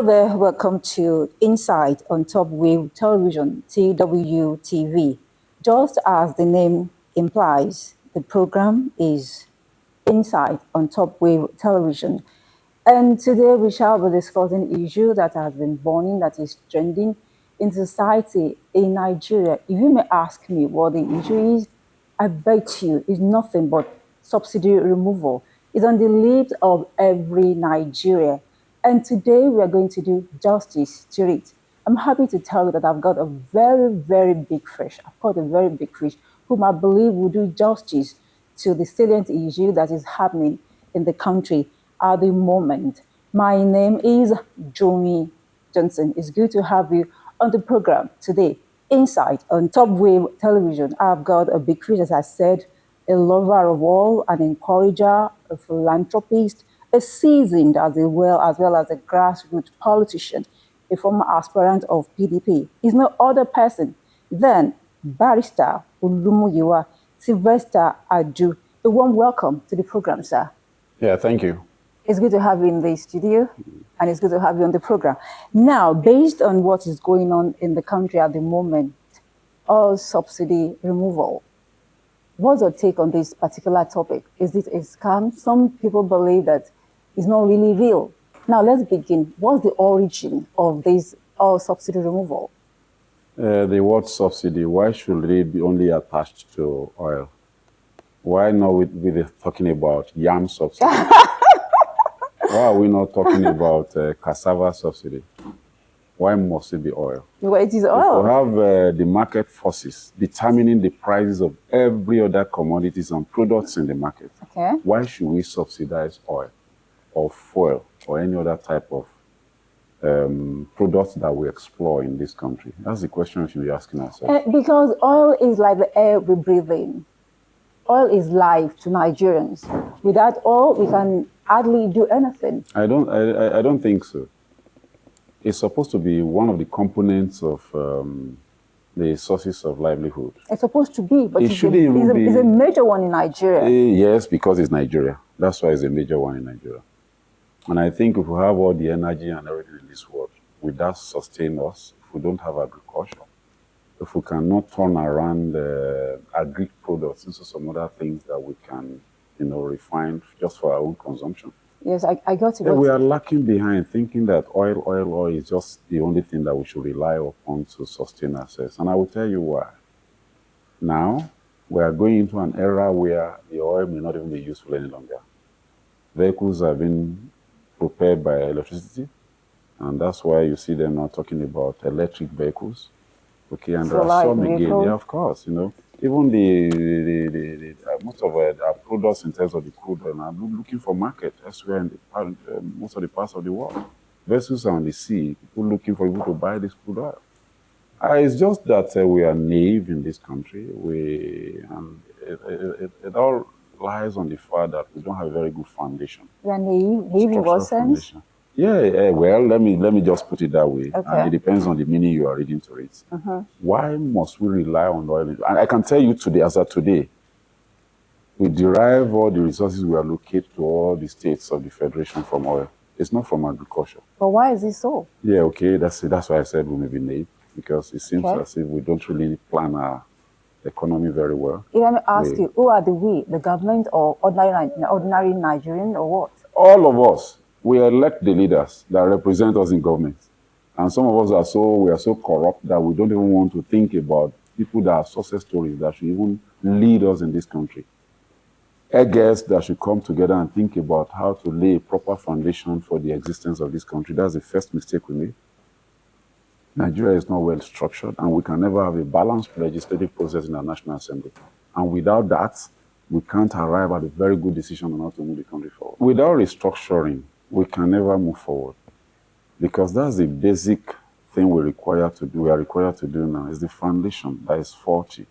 Hello there, welcome to Insight on TOPWAVE Television, TWTV. Just as the name implies, the program is Insight on TOPWAVE Television. And today we shall be discussing an issue that has been burning, that is trending in society in Nigeria. If you may ask me what the issue is, I bet you it's nothing but subsidy removal. It's on the lips of every Nigerian. And today we are going to do justice to it. I'm happy to tell you that I've got a very, very big fish. I've got a very big fish whom I believe will do justice to the salient issue that is happening in the country at the moment. My name is Jomi Johnson. It's good to have you on the program today. Insight on TOPWAVE Television. I've got a big fish, as I said, a lover of all, an encourager, a philanthropist, a seasoned as well as a grassroots politician, a former aspirant of PDP. Is no other person than Barrister Olumuyiwa Sylvester Adu. A warm welcome to the program, sir. Yeah, thank you. It's good to have you in the studio, and it's good to have you on the program. Now, based on what is going on in the country at the moment, all subsidy removal, what's your take on this particular topic? Is it a scam? Some people believe that it's not really real. Now, let's begin. What's the origin of this all subsidy removal? The word subsidy, why should it be only attached to oil? Why not we talking about yam subsidy? Why are we not talking about cassava subsidy? Why must it be oil? Well, it is oil. If we have the market forces determining the prices of every other commodities and products in the market, okay, why should we subsidize oil or fuel or any other type of products that we explore in this country? That's the question we should be asking ourselves. Because oil is like the air we breathe in. Oil is life to Nigerians. Without oil, we can hardly do anything. I don't think so. It's supposed to be one of the components of the sources of livelihood. It's supposed to be, but it's a major one in Nigeria. Yes, because it's Nigeria. That's why it's a major one in Nigeria. And I think if we have all the energy and everything in this world, will that sustain us if we don't have agriculture? If we cannot turn around agri products into some other things that we can, refine just for our own consumption. Yes, I got it. We are lacking behind, thinking that oil is just the only thing that we should rely upon to sustain ourselves. And I will tell you why. Now, we are going into an era where the oil may not even be useful any longer. Vehicles have been propelled by electricity, and that's why you see them now talking about electric vehicles. Okay, and there are some again, yeah, of course, even the most of our products in terms of the crude oil are looking for market elsewhere in most of the parts of the world. Vessels are on the sea, people looking for people to buy this crude oil. It's just that we are naive in this country. It all lies on the fact that we don't have a very good foundation. We are naive in what sense? Yeah, well, let me just put it that way. Okay. And it depends on the meaning you are reading to it. Why must we rely on oil? And I can tell you today, as of today, we derive all the resources we allocate to all the states of the Federation from oil. It's not from agriculture. But why is it so? Yeah, okay, that's why I said we may be naive, because it seems as if we don't really plan our economy very well. Let me ask you, who are the we? The government or ordinary Nigerian or what? All of us. We elect the leaders that represent us in government. And some of us we are so corrupt that we don't even want to think about people that have success stories that should even lead us in this country. Guests that should come together and think about how to lay a proper foundation for the existence of this country. That's the first mistake we made. Nigeria is not well structured, and we can never have a balanced legislative process in our National Assembly. And without that, we can't arrive at a very good decision on how to move the country forward. Without restructuring, we can never move forward, because that's the basic thing we are required to do now, is the foundation that is faulty.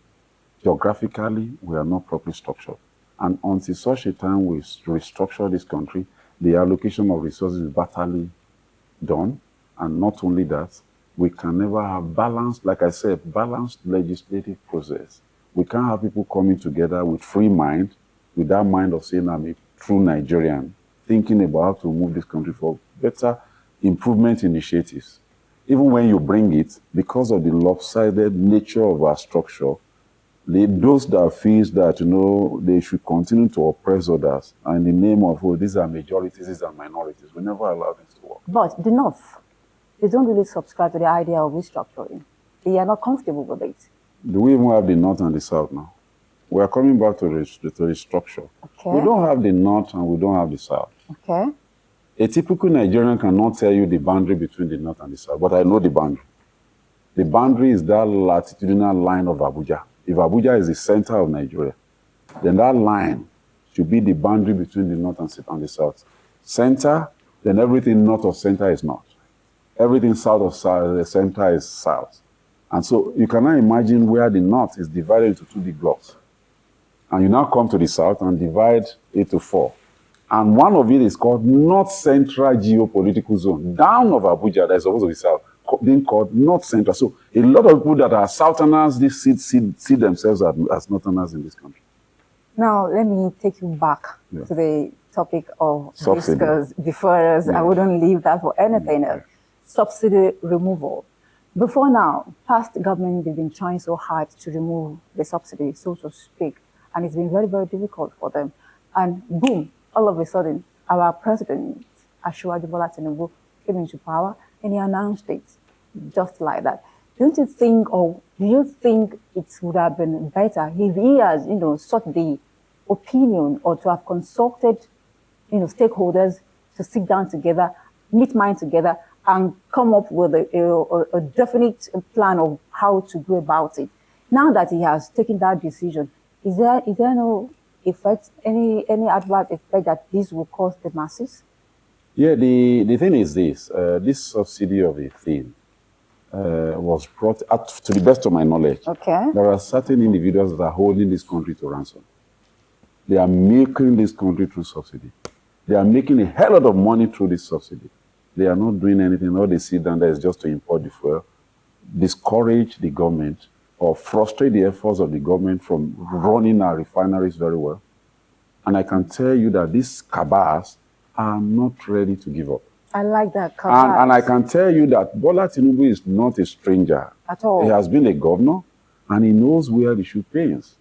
Geographically, we are not properly structured. And until such a time we restructure this country, the allocation of resources is batterly done. And not only that, we can never have balanced, like I said, balanced legislative process. We can't have people coming together with free mind, with that mind of saying, I'm a true Nigerian, thinking about how to move this country for better improvement initiatives, even when you bring it, because of the lopsided nature of our structure, those that feel that, they should continue to oppress others and in the name of, oh, these are majorities, these are minorities, we never allow this to work. But the North, they don't really subscribe to the idea of restructuring. They are not comfortable with it. Do we even have the North and the South now? We are coming back to the structure. Okay. We don't have the North and we don't have the South. Okay. A typical Nigerian cannot tell you the boundary between the North and the South, but I know the boundary. The boundary is that latitudinal line of Abuja. If Abuja is the center of Nigeria, then that line should be the boundary between the North and the South. Center, then everything north of center is north. Everything south of the center is south. And so you cannot imagine where the North is divided into two big blocks. And you now come to the South and divide it to four. And one of it is called North Central Geopolitical Zone. Down of Abuja, that is supposed to be south, being called North Central. So a lot of people that are Southerners, they see themselves as Northerners in this country. Now, let me take you back to the topic of Subsidy. Discuss before us. I wouldn't leave that for anything else. Subsidy removal. Before now, past government, they've been trying so hard to remove the subsidy, so to speak, and it's been very, very difficult for them. And boom, all of a sudden, our president, Asiwaju Bola Tinubu, came into power and he announced it just like that. Don't you think, or do you think it would have been better if he has, sought the opinion or to have consulted, stakeholders to sit down together, meet minds together, and come up with a definite plan of how to go about it? Now that he has taken that decision, is there no effect, any adverse effect that this will cause the masses? Yeah, the thing is this. This subsidy of a thing was brought, to the best of my knowledge. Okay. There are certain individuals that are holding this country to ransom. They are making this country through subsidy. They are making a hell of money through this subsidy. They are not doing anything. All they sit down there is just to import the fuel, discourage the government, or frustrate the efforts of the government from running our refineries very well. And I can tell you that these cabals are not ready to give up. I like that. Cabals. And I can tell you that Bola Tinubu is not a stranger. At all. He has been a governor, and he knows where the shoe pains.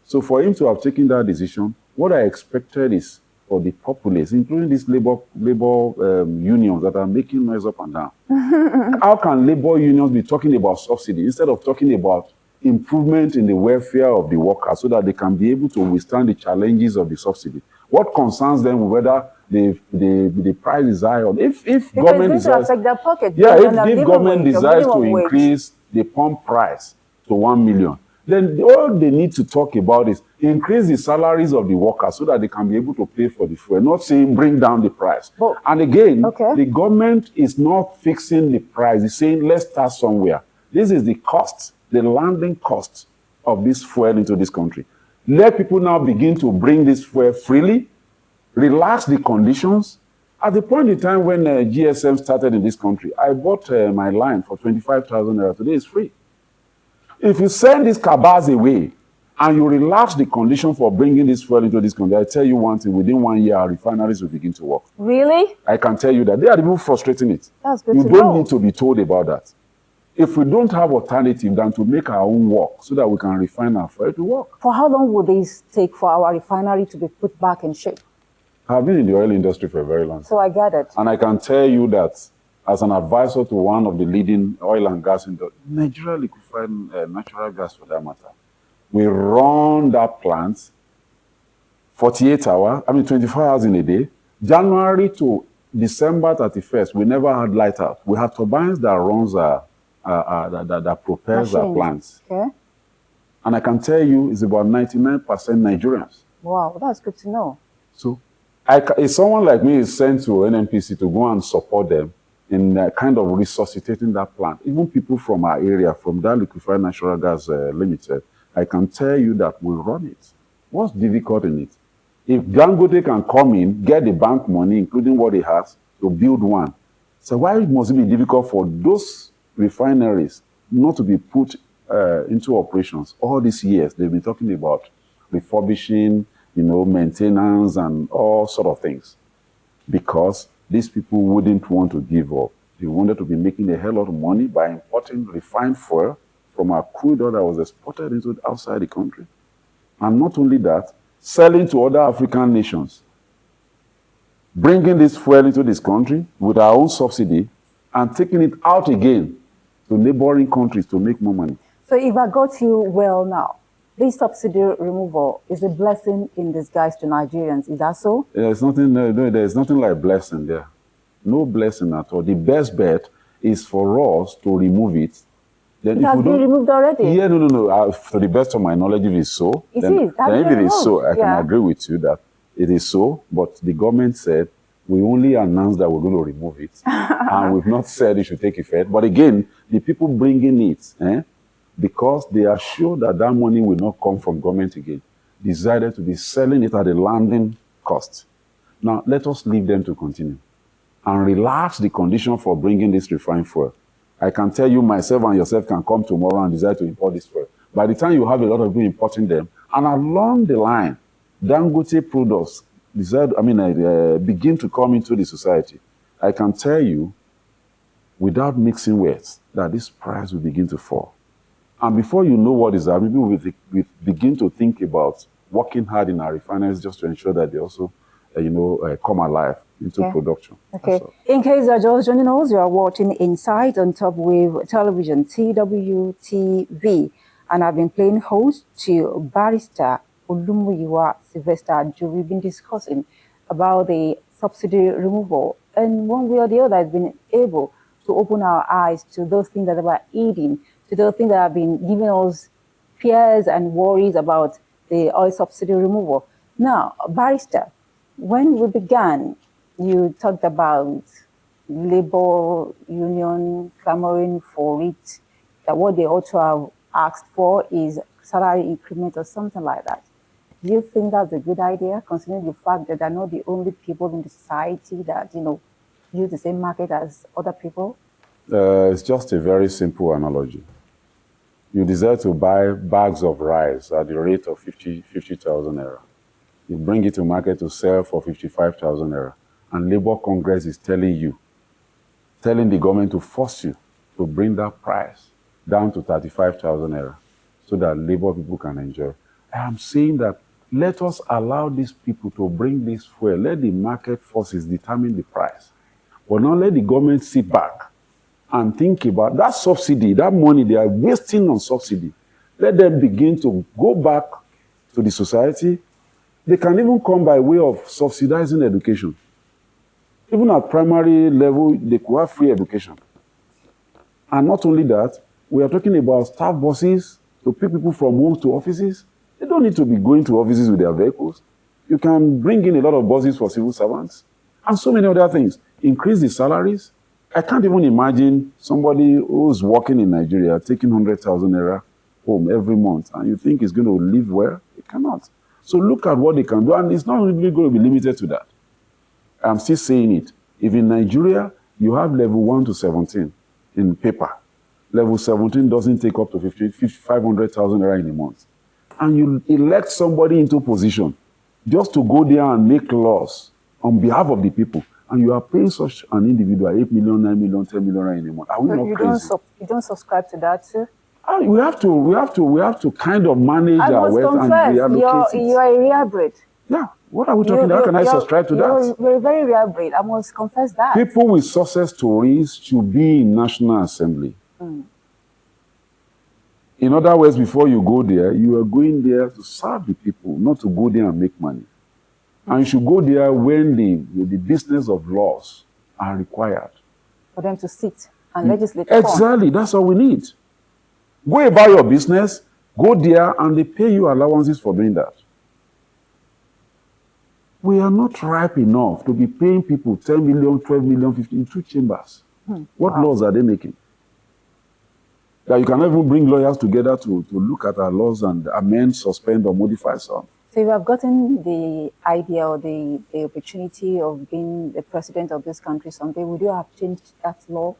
So for him to have taken that decision, what I expected is for the populace, including these labor unions that are making noise up and down. How can labor unions be talking about subsidy instead of talking about improvement in the welfare of the workers so that they can be able to withstand the challenges of the subsidy? What concerns them whether the price is high or if government decides, affect their pocket. yeah, if government decides to increase the pump price to 1 million, then all they need to talk about is increase the salaries of the workers so that they can be able to pay for the fuel, not saying bring down the price. But, and again, okay, the government is not fixing the price. It's saying, let's start somewhere. This is the cost, the landing cost of this fuel into this country. Let people now begin to bring this fuel freely, relax the conditions. At the point in time when GSM started in this country, I bought my line for 25,000 naira. Today it's free. If you send these cabals away and you relax the condition for bringing this fuel into this country, I tell you one thing, within 1 year, our refineries will begin to work. Really? I can tell you that. They are even frustrating it. That's good You to don't know. need to be told about that. If we don't have alternative than to make our own work so that we can refine our fuel, it will work. For how long will this take for our refinery to be put back in shape? I've been in the oil industry for a very long time. So I get it. And I can tell you that as an advisor to one of the leading oil and gas industry, Nigeria liquefied natural gas for that matter, we run that plant 48 hours, 24 hours in a day. January to December 31st, we never had light out. We have turbines that runs that propels our plants. Okay. And I can tell you it's about 99% Nigerians. Wow, that's good to know. So if someone like me is sent to NNPC to go and support them in kind of resuscitating that plant, even people from our area, from that liquefied natural gas limited, I can tell you that we run it. What's difficult in it? If Dangote can come in, get the bank money, including what he has, to build one, so why must it be difficult for those refineries not to be put into operations? All these years, they've been talking about refurbishing, maintenance and all sort of things. Because these people wouldn't want to give up. They wanted to be making a hell lot of money by importing refined fuel from a crude oil that was exported into outside the country. And not only that, selling to other African nations, bringing this fuel into this country with our own subsidy and taking it out again to neighboring countries to make more money. So if I got you well now, this subsidy removal is a blessing in disguise to Nigerians. Is that so? There's nothing, there's nothing like blessing there. No blessing at all. The best bet is for us to remove it. Then It has been removed already? Yeah, no. To the best of my knowledge, if it's so, then if it is so, I can agree with you that it is so. But the government said we only announced that we're going to remove it, and we've not said it should take effect. But again, the people bringing it, because they are sure that that money will not come from government again, decided to be selling it at a landing cost. Now, let us leave them to continue and relax the condition for bringing this refined fuel. I can tell you, myself and yourself can come tomorrow and decide to import this fuel. By the time you have a lot of people importing them, and along the line, Dangote products begin to come into the society, I can tell you, without mixing words, that this price will begin to fall. And before you know what is happening, people will begin to think about working hard in our refineries just to ensure that they also, come alive into production. Okay. In case you're just joining us, you are watching Inside on TOPWAVE Television, TWTV, and I've been playing host to Barrister Olumuyiwa Sylvester Aju. We've been discussing about the subsidy removal, and one way or the other has been able to open our eyes to those things that were eating, to those things that have been giving us fears and worries about the oil subsidy removal. Now, Barrister, when we began, you talked about labor union clamoring for it, that what they ought to have asked for is salary increment or something like that. Do you think that's a good idea, considering the fact that they're not the only people in the society that, use the same market as other people? It's just a very simple analogy. You desire to buy bags of rice at the rate of 50,000 naira. You bring it to market to sell for 55,000 naira. And Labour Congress is telling the government to force you to bring that price down to 35,000 naira so that Labour people can enjoy. I am saying that let us allow these people to bring this fuel. Let the market forces determine the price. But now let the government sit back and think about that subsidy, that money they are wasting on subsidy. Let them begin to go back to the society. They can even come by way of subsidizing education. Even at primary level, they could have free education. And not only that, we are talking about staff buses to pick people from homes to offices. They don't need to be going to offices with their vehicles. You can bring in a lot of buses for civil servants and so many other things. Increase the salaries. I can't even imagine somebody who's working in Nigeria taking 100,000 naira home every month and you think he's going to live well? It cannot. So look at what they can do, and it's not really going to be limited to that. I'm still saying it. If in Nigeria, you have level 1 to 17 in paper, level 17 doesn't take up to 500,000 naira in a month, and you elect somebody into position just to go there and make laws on behalf of the people, and you are paying such an individual 8 million, 9 million, 10 million naira in a month. Are we not crazy? You don't subscribe to that, sir? We have to kind of manage our wealth and reallocate it. You are a rare breed. Yeah. What are we talking about? How can I subscribe to that? You're a very rare breed. I must confess that. People with success stories should be in National Assembly. In other words, before you go there, you are going there to serve the people, not to go there and make money. And you should go there when the business of laws are required. For them to sit and legislate. Exactly. That's all we need. Go about your business, go there, and they pay you allowances for doing that. We are not ripe enough to be paying people 10 million, 12 million, 15 in 2 chambers. What laws are they making? That you can even bring lawyers together to look at our laws and amend, suspend, or modify some. So you have gotten the idea or the opportunity of being the president of this country someday. Would you have changed that law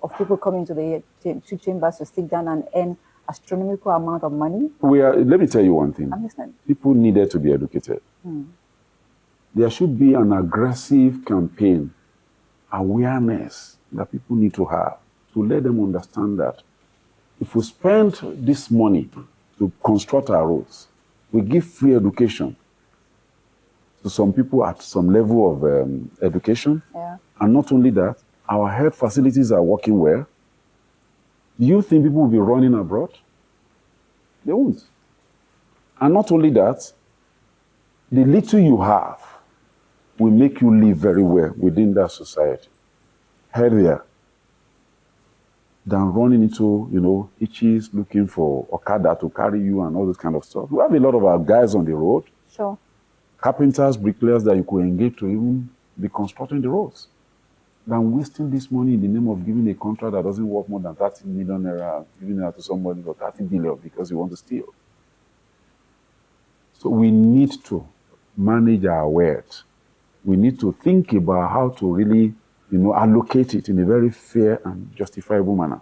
of people coming to the 2 chambers to sit down and earn astronomical amount of money? Let me tell you one thing. Understand. People needed to be educated. There should be an aggressive campaign awareness that people need to have to let them understand that if we spend this money to construct our roads, we give free education to some people at some level of education. Yeah. And not only that, our health facilities are working well. Do you think people will be running abroad? They won't. And not only that, the little you have will make you live very well within that society, healthier than running into, hitches, looking for Okada to carry you and all this kind of stuff. We have a lot of our guys on the road. Sure. Carpenters, bricklayers that you could engage to even be constructing the roads, than wasting this money in the name of giving a contract that doesn't worth more than 30 million naira, giving it out to somebody for 30 billion because you want to steal. So we need to manage our wealth. We need to think about how to really, allocate it in a very fair and justifiable manner.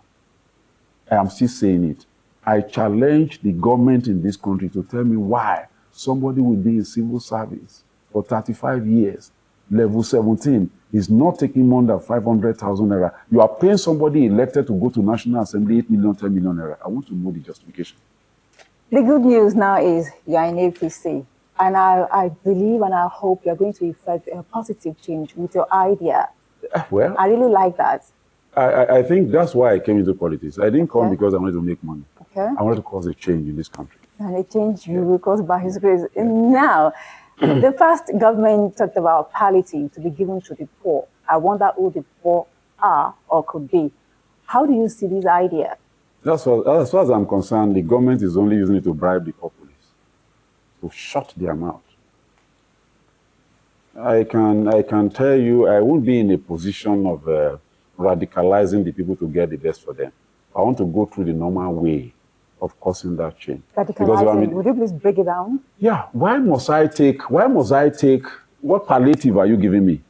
I am still saying it. I challenge the government in this country to tell me why somebody will be in civil service for 35 years, level 17, is not taking more than 500,000 naira. You are paying somebody elected to go to National Assembly 8 million, 10 million naira. I want to know the justification. The good news now is you're in APC. And I believe and I hope you're going to effect a positive change with your idea. Well, I really like that. I think that's why I came into politics. I didn't come because I wanted to make money. Okay. I wanted to cause a change in this country. And a change you will cause by His grace. And now, the first government talked about palliative to be given to the poor. I wonder who the poor are or could be. How do you see this idea? As far as I'm concerned, the government is only using it to bribe the populace, to shut their mouth. I can tell you, I won't be in a position of radicalizing the people to get the best for them. I want to go through the normal way of causing that change. Radicalizing, would you please break it down? Yeah, why must I take, what palliative are you giving me?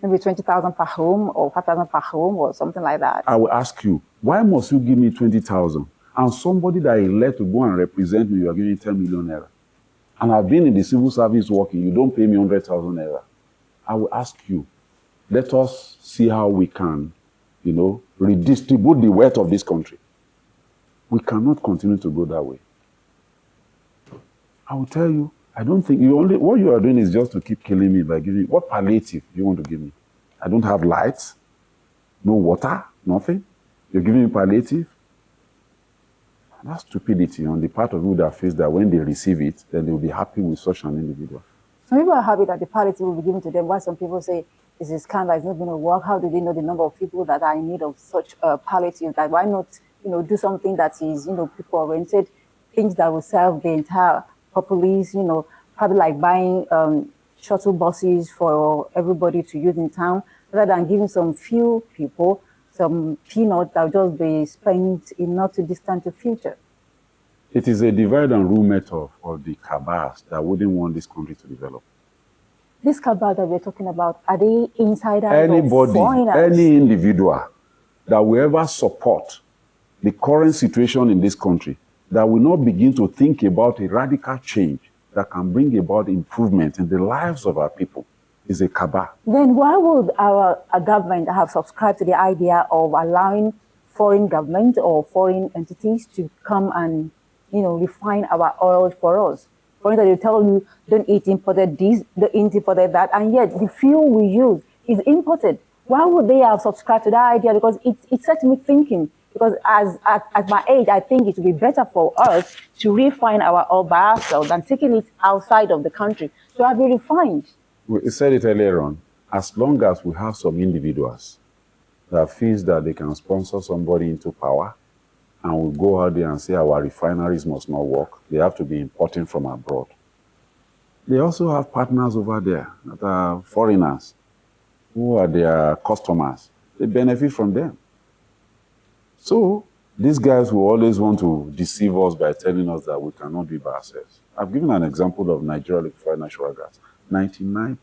Maybe 20,000 per home or 5,000 per home or something like that. I will ask you, why must you give me 20,000? And somebody that I elect to go and represent me, you are giving 10 million naira. And I've been in the civil service working, you don't pay me 100,000 naira. I will ask you, let us see how we can, redistribute the wealth of this country. We cannot continue to go that way. I will tell you, I don't think what you are doing is just to keep killing me by giving, what palliative you want to give me? I don't have lights, no water, nothing. You're giving me palliative? That's stupidity on the part of you that feels that when they receive it, then they will be happy with such an individual. Some people are happy that the palliative will be given to them, while some people say, this is kind of it's not going to work. How do they know the number of people that are in need of such palliative? That why not, do something that is, people-oriented, things that will serve the entire populace, probably like buying shuttle buses for everybody to use in town, rather than giving some few people some peanuts that will just be spent in not too distant future. It is a divide and rule method of the cabals that wouldn't want this country to develop. This cabal that we're talking about, are they insiders or foreigners? Any individual that will ever support the current situation in this country, that will not begin to think about a radical change that can bring about improvement in the lives of our people, is a cabal. Then why would our government have subscribed to the idea of allowing foreign government or foreign entities to come and, refine our oil for us? For instance, they tell you, don't eat imported this, don't eat imported that, and yet the fuel we use is imported. Why would they have subscribed to that idea? Because it set me thinking. Because at my age, I think it would be better for us to refine our oil by ourselves than taking it outside of the country to have it refined. We said it earlier on, as long as we have some individuals that feels that they can sponsor somebody into power, and we go out there and say our refineries must not work, they have to be importing from abroad. They also have partners over there that are foreigners who are their customers. They benefit from them. So these guys will always want to deceive us by telling us that we cannot do it by ourselves. I've given an example of Nigeria liquefied natural gas. 99%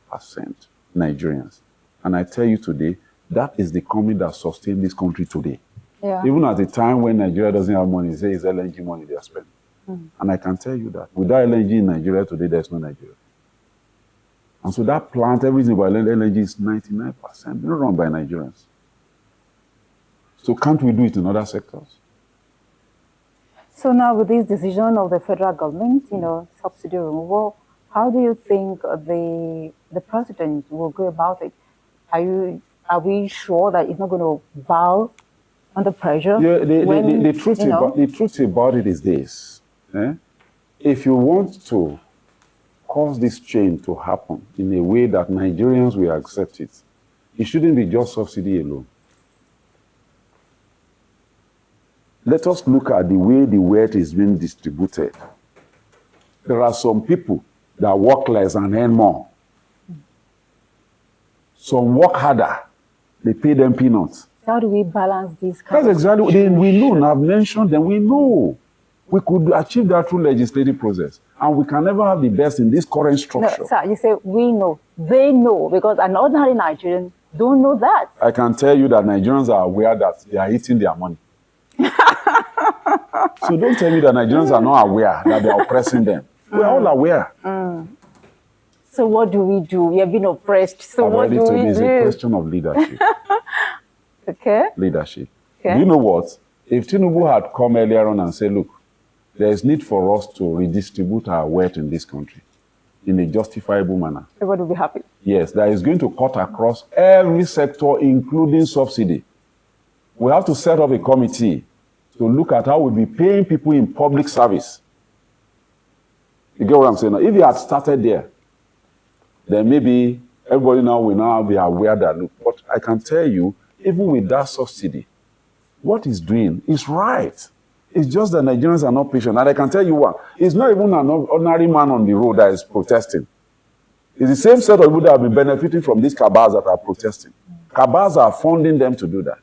Nigerians. And I tell you today, that is the company that sustains this country today. Yeah. Even at a time when Nigeria doesn't have money, they say it's LNG money they are spending. And I can tell you that without LNG in Nigeria today, there's no Nigeria. And so that plant, everything about energy is 99% not run by Nigerians. So can't we do it in other sectors? So now with this decision of the federal government, subsidy removal, how do you think the president will go about it? Are we sure that it's not going to bow under pressure? Yeah, the truth about it is this. If you want to cause this change to happen in a way that Nigerians will accept it, it shouldn't be just subsidy alone. Let us look at the way the wealth is being distributed. There are some people that work less and earn more. Some work harder. They pay them peanuts. How do we balance this kind That's of exactly. We know, and I've mentioned them, we know. We could achieve that through legislative process. And we can never have the best in this current structure. No, sir, you say we know. They know, because an ordinary Nigerian don't know that. I can tell you that Nigerians are aware that they are eating their money. So don't tell me that Nigerians are not aware that they are oppressing them. We're all aware. So what do we do? We have been oppressed. So what do we do? It's a question of leadership. Okay. Leadership. Okay. Do you know what? If Tinubu had come earlier on and said, look, there is need for us to redistribute our wealth in this country in a justifiable manner. Everybody will be happy. Yes, that is going to cut across every sector, including subsidy. We have to set up a committee to look at how we'll be paying people in public service. You get what I'm saying? Now, if you had started there, then maybe everybody now will now be aware that, look, but I can tell you, even with that subsidy, what he's doing is right. It's just that Nigerians are not patient. And I can tell you what, it's not even an ordinary man on the road that is protesting. It's the same set of people that have been benefiting from these cabals that are protesting. Cabals are funding them to do that.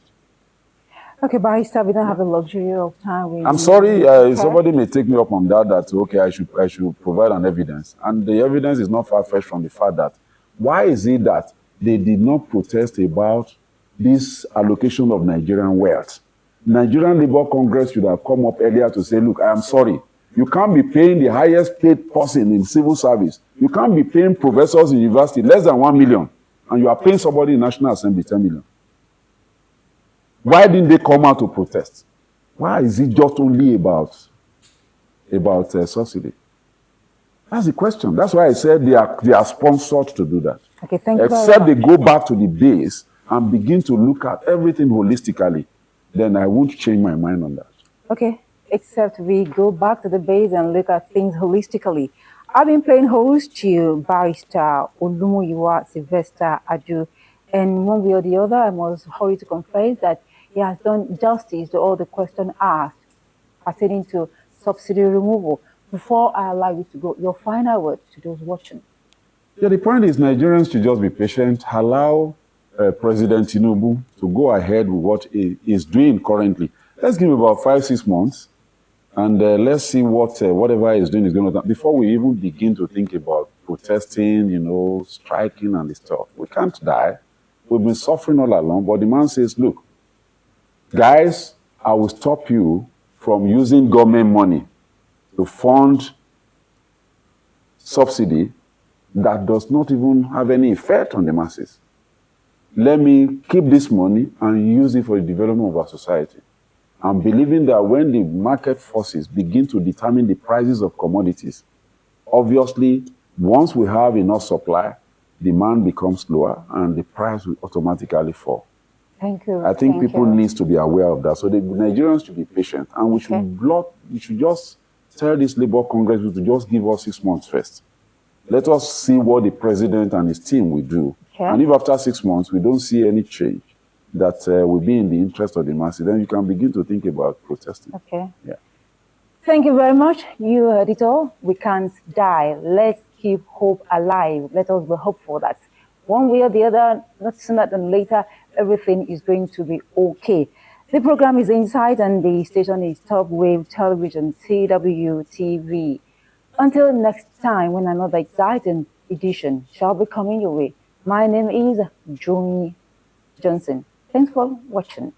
Okay, Barrister, we don't have the luxury of time. I'm sorry, somebody may take me up on that, okay, I should provide an evidence. And the evidence is not far-fetched from the fact that, why is it that they did not protest about this allocation of Nigerian wealth? Nigerian Labour Congress should have come up earlier to say, look, I am sorry. You can't be paying the highest paid person in civil service. You can't be paying professors in university less than 1 million. And you are paying somebody in National Assembly 10 million. Why didn't they come out to protest? Why is it just only about subsidy? That's the question. That's why I said they are sponsored to do that. Okay, thank you. Except they go back to the base and begin to look at everything holistically, then I won't change my mind on that. Okay, except we go back to the base and look at things holistically. I've been playing host to Barrister Olumuyiwa Sylvester Adu, and one way or the other, I must hurry to confess that he has done justice to all the questions asked pertaining to subsidy removal. Before I allow you to go, your final word to those watching. Yeah, the point is Nigerians should just be patient, allow President Tinubu to go ahead with what he is doing currently. Let's give him about 5-6 months, and let's see what whatever he's doing is going to do before we even begin to think about protesting, striking and the stuff. We can't die. We've been suffering all along, but the man says, look, guys, I will stop you from using government money to fund subsidy that does not even have any effect on the masses. Let me keep this money and use it for the development of our society. I'm believing that when the market forces begin to determine the prices of commodities, obviously, once we have enough supply, demand becomes lower and the price will automatically fall. Thank you. I think people need to be aware of that. So the Nigerians should be patient, and we should just tell this Labour Congress to just give us 6 months first. Let us see what the president and his team will do. Okay. And if after 6 months we don't see any change that will be in the interest of the masses, then you can begin to think about protesting. Okay. Yeah. Thank you very much. You heard it all. We can't die. Let's keep hope alive. Let us be hopeful that one way or the other, not sooner than later, everything is going to be okay. The program is Inside, and the station is TOPWAVE Television, TWTV. Until next time, when another exciting edition shall be coming your way, my name is Jomi Johnson. Thanks for watching.